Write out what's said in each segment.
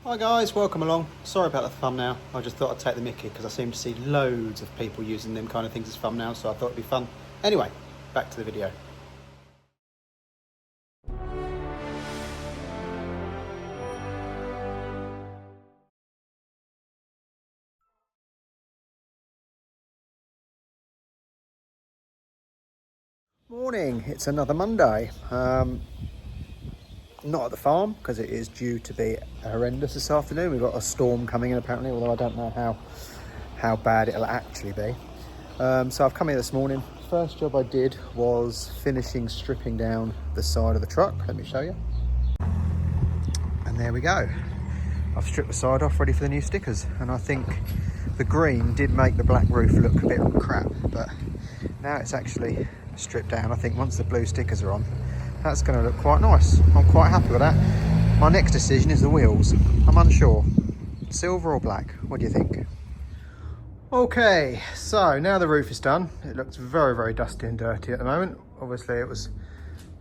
Hi guys, welcome along. Sorry about the thumbnail. I just thought I'd take the mickey because I seem to see loads of people using them kind of things as thumbnails, so I thought it'd be fun. Anyway, back to the video. Morning, it's another Monday. Not at the farm because it is due to be horrendous this afternoon. We've got a storm coming in apparently, although I don't know how bad it'll actually be. So I've come here this morning. First job I did was finishing stripping down the side of the truck. Let me show you. And there we go. I've stripped the side off, ready for the new stickers. And I think the green did make the black roof look a bit crap, but now it's actually stripped down. I think once the blue stickers are on, that's going to look quite nice. I'm quite happy with that. My next decision is the wheels. I'm unsure. Silver or black? What do you think? Okay, so now the roof is done. It looks very, very dusty and dirty at the moment. Obviously it was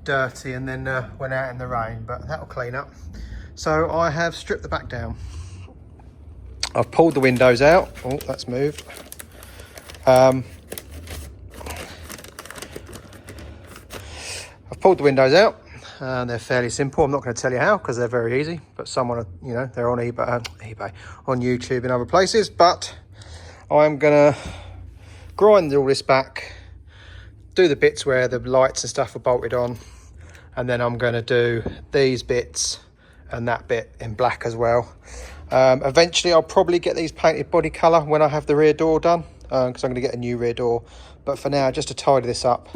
dirty and then went out in the rain, but that'll clean up. So I have stripped the back down. I've pulled the windows out. Oh, that's moved. I've pulled the windows out. They're fairly simple. I'm not going to tell you how because they're very easy, but someone, you know, they're on eBay, on YouTube and other places. But I'm going to grind all this back, do the bits where the lights and stuff are bolted on, and then I'm going to do these bits and that bit in black as well. Eventually I'll probably get these painted body colour when I have the rear door done, because I'm going to get a new rear door. But for now, just to tidy this up,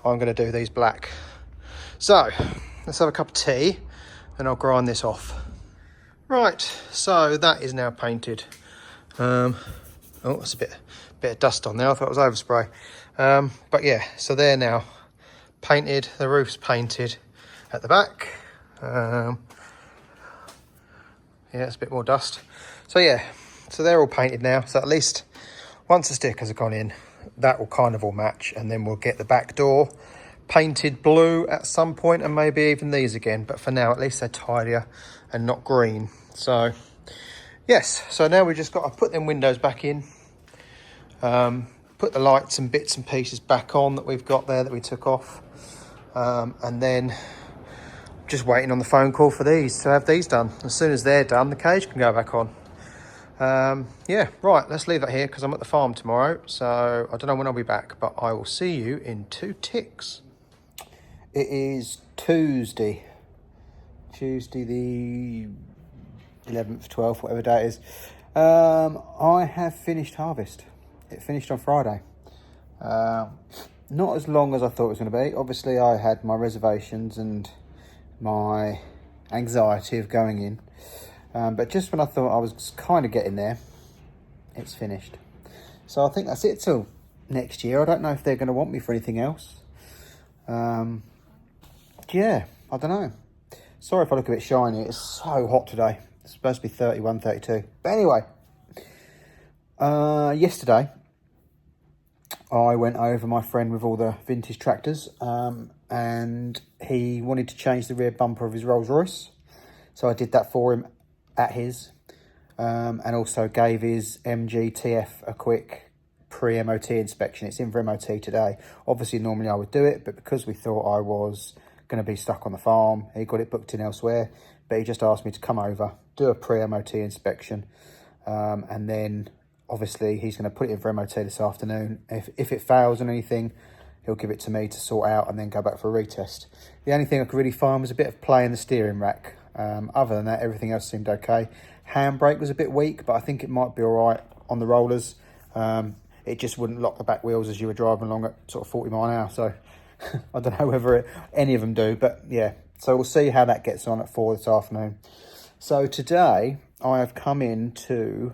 I'm going to do these black. So let's have a cup of tea and I'll grind this off. Right, so that is now painted. Oh, that's a bit of dust on there. I thought it was overspray. But yeah, so they're now painted. The roof's painted at the back. Yeah, it's a bit more dust. So yeah, so they're all painted now. So at least once the stickers have gone in, that will kind of all match. And then we'll get the back door painted blue at some point, and maybe even these again. But for now, at least they're tidier and not green. So yes, so now we just got to put them windows back in. Put the lights and bits and pieces back on that we've got there that we took off. And then just waiting on the phone call for these to have these done. As soon as they're done, the cage can go back on. Yeah, right, let's leave that here because I'm at the farm tomorrow. So I don't know when I'll be back, but I will see you in 2 ticks. It is Tuesday the 11th, 12th, whatever day it is. I have finished harvest. It finished on Friday. Not as long as I thought it was going to be. Obviously, I had my reservations and my anxiety of going in. But just when I thought I was kind of getting there, it's finished. So I think that's it till next year. I don't know if they're going to want me for anything else. Yeah, I don't know. Sorry if I look a bit shiny. It's so hot today. It's supposed to be 31, 32. But anyway, yesterday I went over my friend with all the vintage tractors, and he wanted to change the rear bumper of his Rolls Royce. So I did that for him at his, and also gave his MG-TF a quick pre-MOT inspection. It's in for MOT today. Obviously, normally I would do it, but because we thought I was going to be stuck on the farm, he got it booked in elsewhere. But he just asked me to come over, do a pre-MOT inspection, and then obviously he's going to put it in for MOT this afternoon. If it fails on anything, he'll give it to me to sort out and then go back for a retest. The only thing I could really find was a bit of play in the steering rack. Other than that, everything else seemed okay. Handbrake was a bit weak, but I think it might be all right on the rollers. It just wouldn't lock the back wheels as you were driving along at sort of 40 mile an hour. So I don't know whether any of them do, but yeah. So we'll see how that gets on at 4 this afternoon. So today I have come in to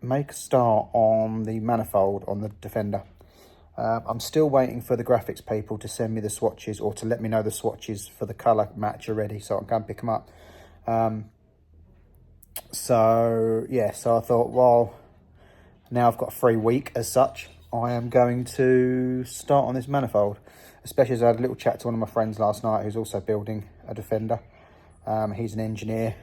make a start on the manifold on the Defender. I'm still waiting for the graphics people to send me the swatches, or to let me know the swatches for the colour match are ready so I can go and pick them up. So yeah, so I thought, well, now I've got a free week as such, I am going to start on this manifold, especially as I had a little chat to one of my friends last night who's also building a Defender. He's an engineer,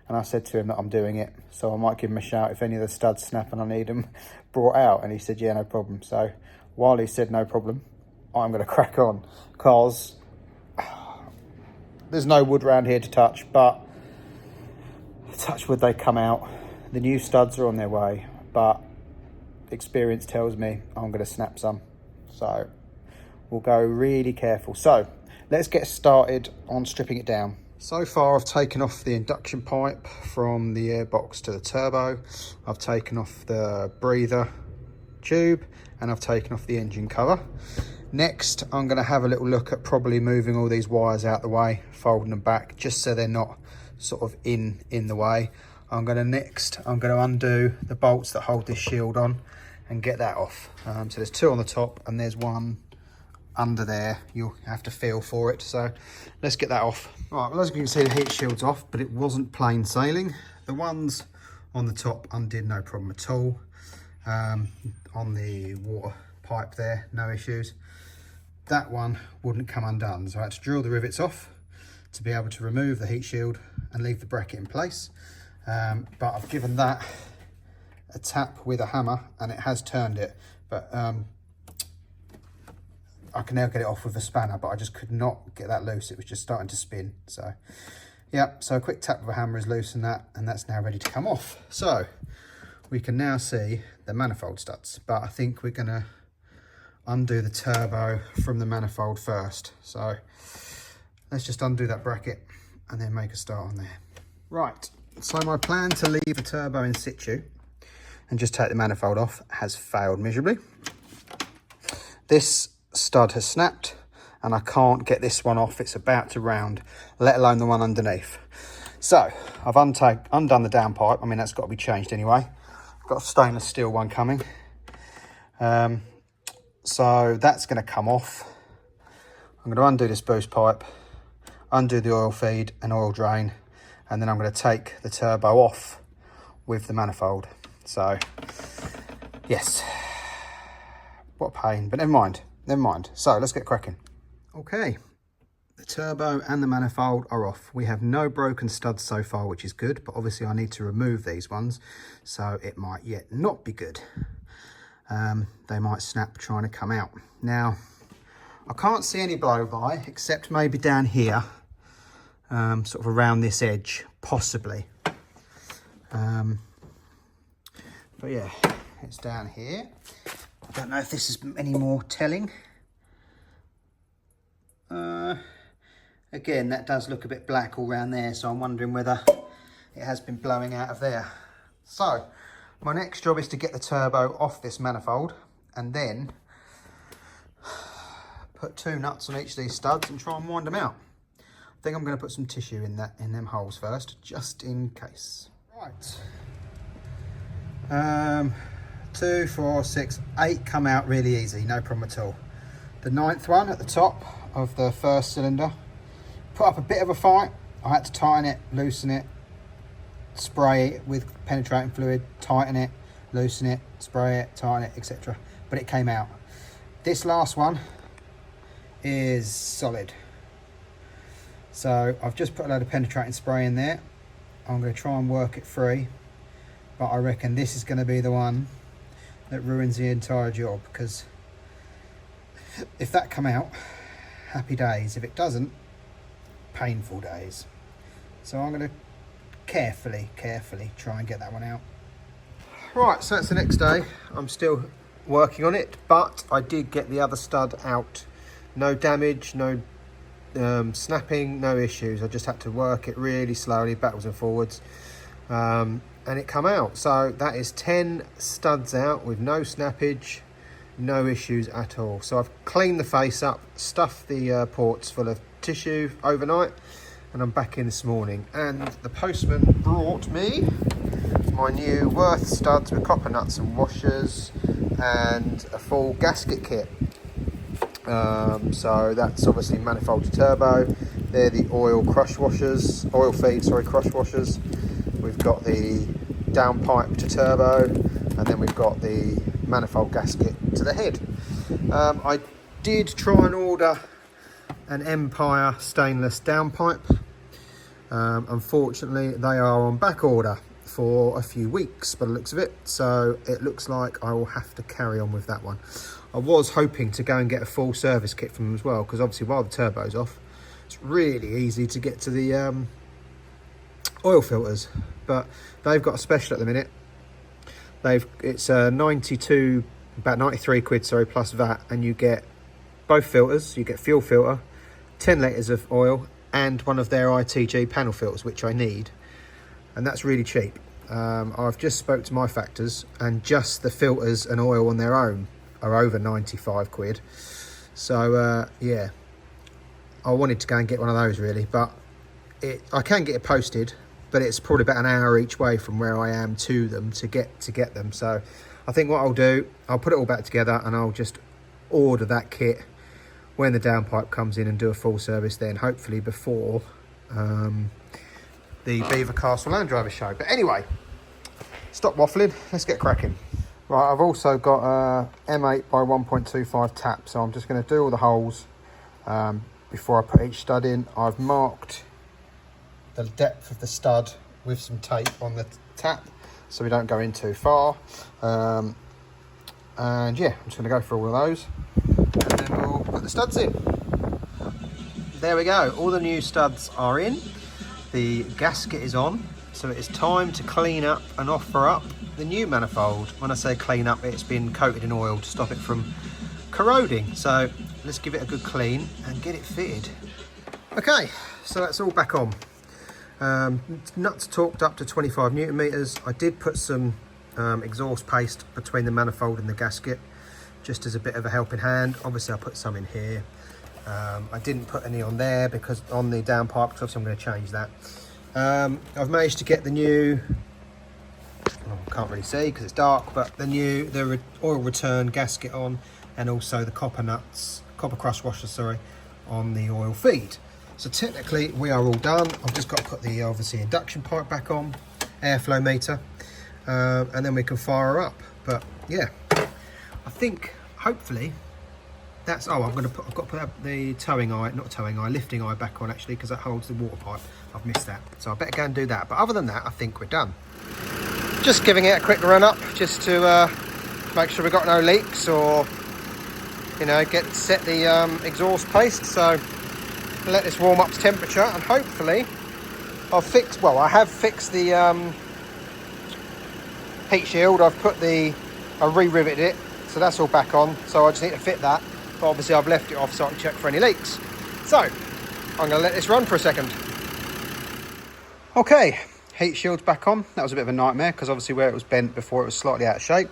And I said to him that I'm doing it, so I might give him a shout if any of the studs snap and I need them brought out. And he said, yeah, no problem. So while he said no problem, I'm going to crack on, because there's no wood around here to touch, but touch wood, they come out. The new studs are on their way, but experience tells me I'm going to snap some. So we'll go really careful. So let's get started on stripping it down. So far I've taken off the induction pipe from the airbox to the turbo. I've taken off the breather tube and I've taken off the engine cover. Next, I'm going to have a little look at probably moving all these wires out the way, folding them back just so they're not sort of in the way. I'm going to undo the bolts that hold this shield on and get that off. So there's two on the top and there's one under there. You'll have to feel for it. So let's get that off. Right, well, as you can see, the heat shield's off, but it wasn't plain sailing. The ones on the top undid, no problem at all. On the water pipe there, no issues. That one wouldn't come undone, so I had to drill the rivets off to be able to remove the heat shield and leave the bracket in place. But I've given that a tap with a hammer and it has turned it, but I can now get it off with a spanner, but I just could not get that loose. It was just starting to spin. So yeah, so a quick tap with a hammer has loosened that, and that's now ready to come off. So we can now see the manifold studs, but I think we're gonna undo the turbo from the manifold first. So let's just undo that bracket and then make a start on there. Right, so my plan to leave the turbo in situ and just take the manifold off has failed miserably. This stud has snapped and I can't get this one off. It's about to round, let alone the one underneath. So I've undone the downpipe. I mean, that's got to be changed anyway. I've got a stainless steel one coming. So that's going to come off. I'm going to undo this boost pipe, undo the oil feed and oil drain, and then I'm going to take the turbo off with the manifold. So yes, what a pain, but never mind. So let's get cracking. Okay, the turbo and the manifold are off. We have no broken studs so far, which is good, but obviously I need to remove these ones, so it might yet not be good. They might snap trying to come out. Now, I can't see any blow by, except maybe down here, sort of around this edge, possibly. But yeah, it's down here. I don't know if this is any more telling. Again, that does look a bit black all around there, so I'm wondering whether it has been blowing out of there. So my next job is to get the turbo off this manifold and then put two nuts on each of these studs and try and wind them out. I think I'm going to put some tissue in them holes first, just in case. Right. 2, 4, 6, 8 come out really easy, no problem at all. The 9th one at the top of the first cylinder put up a bit of a fight. I had to tighten it, loosen it, spray it with penetrating fluid, tighten it, loosen it, spray it, tighten it, etc. But it came out. This last one is solid. So I've just put a load of penetrating spray in there. I'm going to try and work it free, but I reckon this is going to be the one that ruins the entire job, because if that come out, happy days. If it doesn't, painful days. So I'm going to carefully try and get that one out. Right, so that's the next day. I'm still working on it, but I did get the other stud out. No damage, no snapping, no issues. I just had to work it really slowly, backwards and forwards, and it come out. So that is 10 studs out with no snappage, no issues at all. So I've cleaned the face up, stuffed the ports full of tissue overnight, and I'm back in this morning. And the postman brought me my new Wurth studs with copper nuts and washers and a full gasket kit. So that's obviously manifold to turbo. They're the oil crush washers, oil feed, sorry, crush washers. We've got the downpipe to turbo, and then we've got the manifold gasket to the head. I did try and order an Empire stainless downpipe. Unfortunately, they are on back order for a few weeks by the looks of it, so it looks like I will have to carry on with that one. I was hoping to go and get a full service kit from them as well, because obviously while the turbo's off, it's really easy to get to the oil filters, but they've got a special at the minute. It's 92, about 93 quid, sorry, plus VAT, and you get both filters. You get fuel filter, 10 litres of oil, and one of their ITG panel filters, which I need, and that's really cheap. I've just spoke to my factors, and just the filters and oil on their own are over 95 quid. So yeah, I wanted to go and get one of those really, but I can get it posted, but it's probably about an hour each way from where I am to them to get them. So I think what I'll do, I'll put it all back together and I'll just order that kit when the downpipe comes in and do a full service then, hopefully before the Beaver Castle Land Rover show. But anyway, stop waffling, let's get cracking. Right, I've also got a M8 by 1.25 tap, so I'm just going to do all the holes before I put each stud in. I've marked the depth of the stud with some tape on the tap so we don't go in too far. And yeah, I'm just going to go through all of those and then we'll put the studs in. There we go, all the new studs are in. The gasket is on, so it's time to clean up and offer up the new manifold. When I say clean up, it's been coated in oil to stop it from corroding. So let's give it a good clean and get it fitted. Okay, so that's all back on. Nuts torqued up to 25 Newton meters. I did put some exhaust paste between the manifold and the gasket, just as a bit of a helping hand. Obviously I put some in here. I didn't put any on there because on the downpipe, because obviously I'm going to change that. I've managed to get the new, I can't really see because it's dark, but the oil return gasket on, and also the copper crust washer, sorry, on the oil feed. So technically we are all done. I've just got to put the obviously induction pipe back on, airflow meter, and then we can fire her up. But yeah, I think hopefully that's, oh, I've got to put the lifting eye back on actually, because that holds the water pipe. I've missed that, so I better go and do that. But other than that, I think we're done. Just giving it a quick run up just to make sure we've got no leaks, or you know, set the exhaust paste. So let this warm up to temperature, and hopefully I have fixed the heat shield. I re-riveted it, so that's all back on. So I just need to fit that, but obviously I've left it off so I can check for any leaks. So I'm going to let this run for a second. Okay, heat shield's back on. That was a bit of a nightmare because obviously where it was bent before, it was slightly out of shape,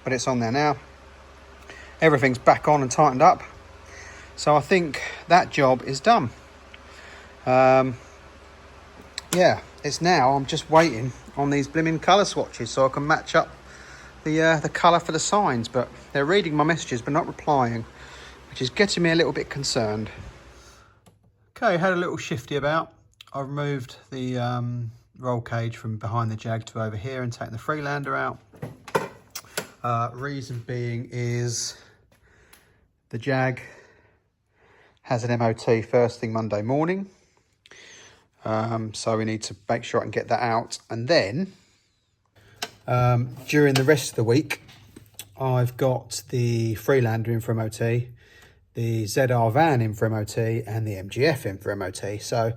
but it's on there now. Everything's back on and tightened up, so I think that job is done. Yeah, it's now, I'm just waiting on these blimmin' colour swatches so I can match up the colour for the signs, but they're reading my messages but not replying, which is getting me a little bit concerned. Okay, had a little shifty about. I removed the roll cage from behind the Jag to over here and taken the Freelander out. Reason being is the Jag has an MOT first thing Monday morning. So we need to make sure I can get that out. And then during the rest of the week, I've got the Freelander in for MOT, the ZR van in for MOT, and the MGF in for MOT. So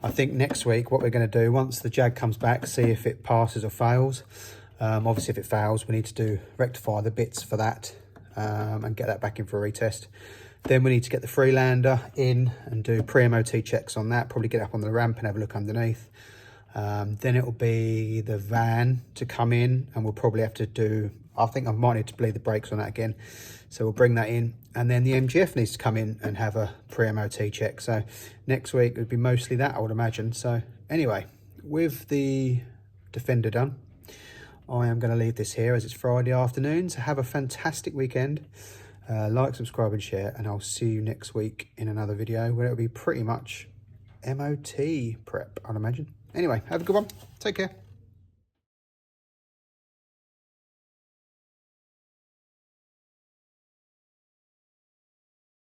I think next week what we're going to do, once the Jag comes back, see if it passes or fails. Obviously if it fails, we need to rectify the bits for that and get that back in for a retest. Then we need to get the Freelander in and do pre-MOT checks on that, probably get up on the ramp and have a look underneath. Then it'll be the van to come in, and we'll probably have to do, I think I might need to bleed the brakes on that again. So we'll bring that in. And then the MGF needs to come in and have a pre-MOT check. So next week would be mostly that, I would imagine. So anyway, with the Defender done, I am going to leave this here as it's Friday afternoon. So have a fantastic weekend. Like, subscribe and share, and I'll see you next week in another video where it'll be pretty much MOT prep, I'd imagine. Anyway, have a good one. Take care.